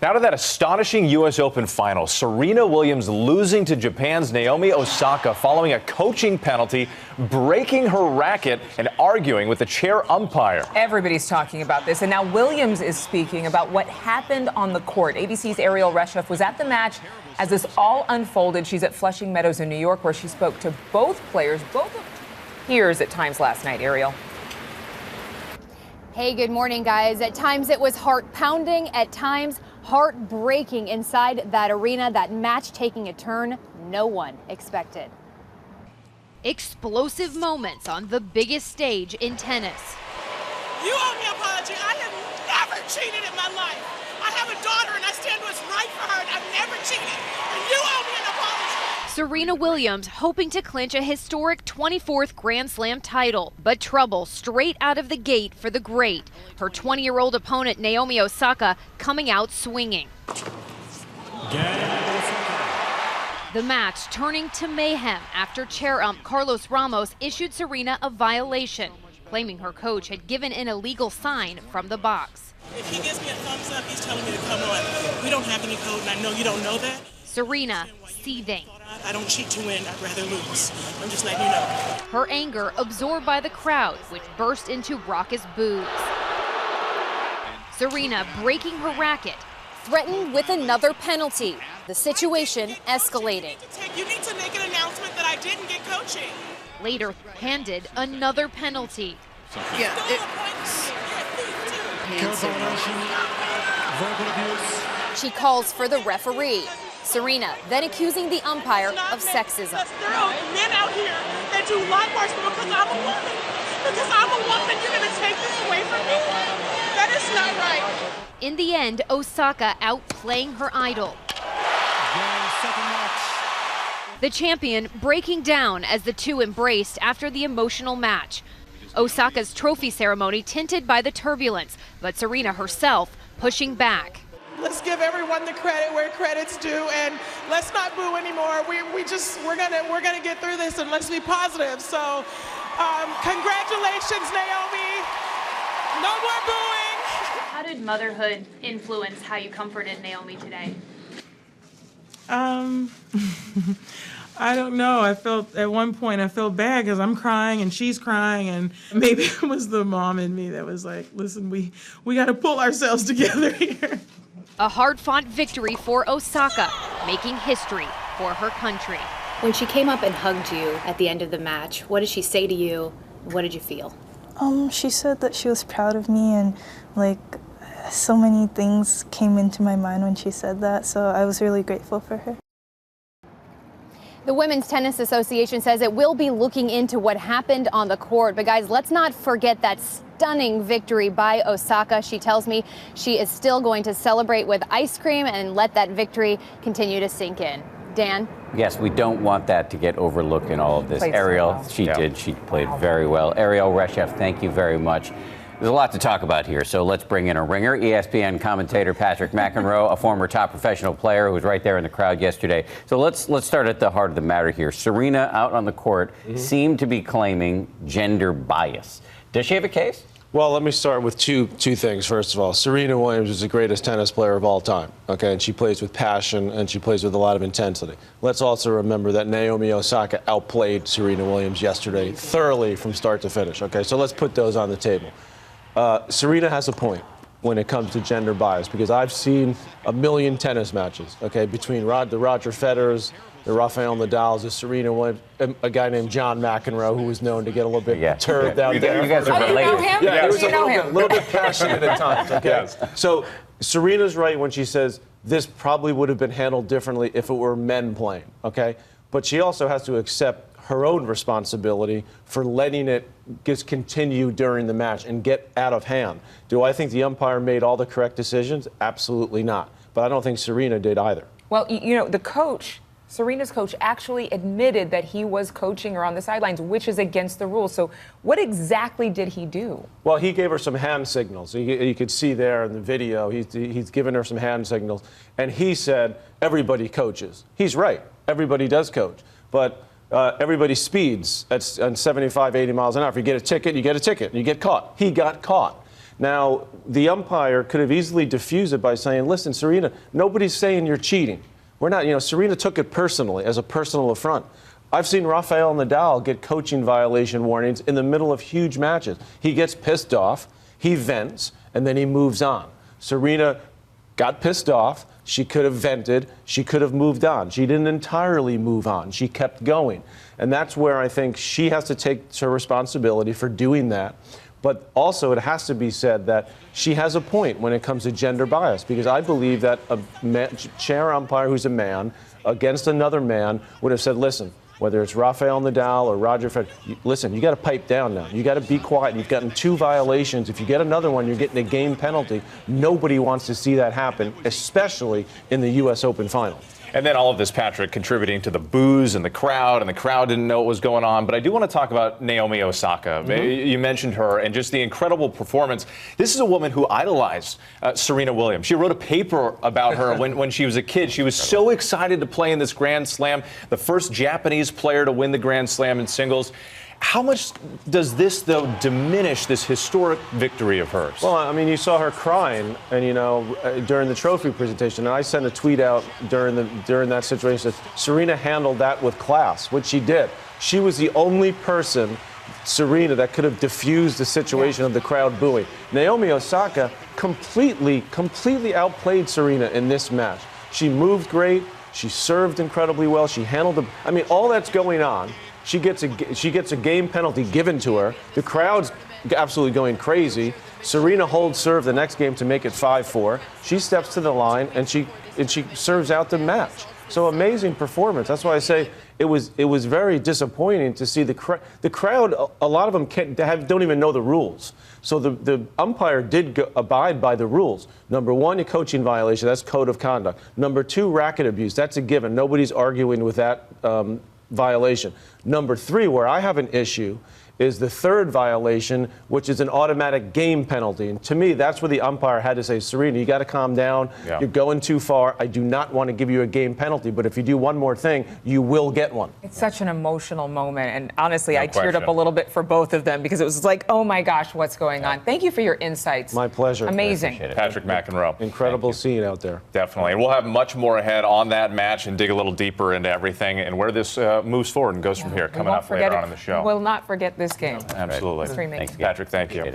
Now to that astonishing U.S. Open final. Serena Williams losing to Japan's Naomi Osaka following a coaching penalty, breaking her racket and arguing with the chair umpire. Everybody's talking about this, and now Williams is speaking about what happened on the court. ABC's Ariel Reshef was at the match as this all unfolded. She's at Flushing Meadows in New York, where she spoke to both players, both of peers at times last night. Ariel. Hey, good morning, guys. At times it was heart-pounding, at times heartbreaking inside that arena, that match taking a turn no one expected. Explosive moments on the biggest stage in tennis. You owe me an apology. I have never cheated in my life. I have a daughter and I stand what's right for her, and I've never cheated. And you owe me an apology. Serena Williams hoping to clinch a historic 24th Grand Slam title, but trouble straight out of the gate for the great. Her 20-year-old opponent Naomi Osaka coming out swinging. The match turning to mayhem after chair ump Carlos Ramos issued Serena a violation, claiming her coach had given an illegal sign from the box. If he gives me a thumbs up, he's telling me to come on. We don't have any code, and I know you don't know that. Serena seething. I don't cheat to win, I'd rather lose. I'm just letting you know. Her anger absorbed by the crowd, which burst into raucous boos. Serena breaking her racket. Threatened with another penalty. The situation escalating. You need to make an announcement that I didn't get coaching. Later handed another penalty. Yeah, She calls for the referee. Serena then accusing the umpire of sexism. There are men out here that do a lot worse, but because I'm a woman. Because I'm a woman, you're going to take this away from me? That is not right. In the end, Osaka outplaying her idol. The champion breaking down as the two embraced after the emotional match. Osaka's trophy ceremony tinted by the turbulence, but Serena herself pushing back. Let's give everyone the credit where credit's due, and let's not boo anymore. We're gonna get through this, and let's be positive. So, congratulations, Naomi. No more booing. How did motherhood influence how you comforted Naomi today? I don't know. At one point I felt bad because I'm crying and she's crying, and maybe it was the mom in me that was like, listen, we got to pull ourselves together here. A hard-fought victory for Osaka, making history for her country. When she came up and hugged you at the end of the match, what did she say to you? What did you feel? She said that she was proud of me, and so many things came into my mind when she said that, so I was really grateful for her. The Women's Tennis Association says it will be looking into what happened on the court. But guys, let's not forget that stunning victory by Osaka. She tells me she is still going to celebrate with ice cream and let that victory continue to sink in. Dan? Yes, we don't want that to get overlooked in all of this. Ariel, she did. She played very well. Ariel Reshef, thank you very much. There's a lot to talk about here, so let's bring in a ringer. ESPN commentator Patrick McEnroe, a former top professional player who was right there in the crowd yesterday. So let's start at the heart of the matter here. Serena, out on the court, seemed to be claiming gender bias. Does she have a case? Well, let me start with two things. First of all, Serena Williams is the greatest tennis player of all time, okay? And she plays with passion, and she plays with a lot of intensity. Let's also remember that Naomi Osaka outplayed Serena Williams yesterday thoroughly from start to finish, okay? So let's put those on the table. Serena has a point when it comes to gender bias, because I've seen a million tennis matches, okay, between the Roger Federers, the Rafael Nadals, the Serena Williams, a guy named John McEnroe, who was known to get a little bit perturbed out there. You guys are related. You know him? Yeah, it was You know him. a little bit passionate at times, okay? Yes. So Serena's right when she says this probably would have been handled differently if it were men playing, okay? But she also has to accept her own responsibility for letting it just continue during the match and get out of hand. Do I think the umpire made all the correct decisions? Absolutely not. But I don't think Serena did either. Well, you know, the coach, Serena's coach, actually admitted that he was coaching her on the sidelines, which is against the rules. So what exactly did he do? Well, he gave her some hand signals. You could see there in the video, he's given her some hand signals. And he said, everybody coaches. He's right. Everybody does coach. But everybody speeds at 75, 80 miles an hour. If you get a ticket, you get a ticket. You get caught. He got caught. Now, the umpire could have easily diffused it by saying, listen, Serena, nobody's saying you're cheating. We're not, Serena took it personally as a personal affront. I've seen Rafael Nadal get coaching violation warnings in the middle of huge matches. He gets pissed off, he vents, and then he moves on. Serena got pissed off. She could have vented. She could have moved on. She didn't entirely move on. She kept going. And that's where I think she has to take her responsibility for doing that. But also, it has to be said that she has a point when it comes to gender bias, because I believe that a chair umpire who's a man against another man would have said, listen, whether it's Rafael Nadal or Roger Federer, listen, you got to pipe down now. You got to be quiet. You've gotten 2 violations. If you get another one, you're getting a game penalty. Nobody wants to see that happen, especially in the U.S. Open final. And then all of this, Patrick, contributing to the boos and the crowd didn't know what was going on. But I do want to talk about Naomi Osaka. You mentioned her and just the incredible performance. This is a woman who idolized Serena Williams. She wrote a paper about her when she was a kid. She was so excited to play in this Grand Slam, the first Japanese player to win the Grand Slam in singles. How much does this, though, diminish this historic victory of hers? Well, I mean, you saw her crying, and during the trophy presentation, and I sent a tweet out during that situation. Serena handled that with class, which she did. She was the only person, Serena, that could have diffused the situation of the crowd booing. Naomi Osaka completely outplayed Serena in this match. She moved great. She served incredibly well. She handled all that's going on. She gets a game penalty given to her. The crowd's absolutely going crazy. Serena holds serve the next game to make it 5-4. She steps to the line and she serves out the match. So amazing performance. That's why I say it was very disappointing to see the crowd. A lot of them don't even know the rules. So the umpire did abide by the rules. Number 1, a coaching violation. That's code of conduct. Number 2, racket abuse. That's a given. Nobody's arguing with that violation. Number 3, where I have an issue, is the 3rd violation, which is an automatic game penalty. And to me, that's where the umpire had to say, Serena, you got to calm down. Yeah. You're going too far. I do not want to give you a game penalty, but if you do one more thing, you will get one. It's such an emotional moment. And honestly, I teared up a little bit for both of them because it was like, oh my gosh, what's going on? Thank you for your insights. My pleasure. Amazing. Patrick McEnroe. Incredible scene out there. Definitely. And we'll have much more ahead on that match and dig a little deeper into everything and where this moves forward and goes from here. Coming up later on in the show. We'll not forget this game. Absolutely. Thanks, Patrick, thank you.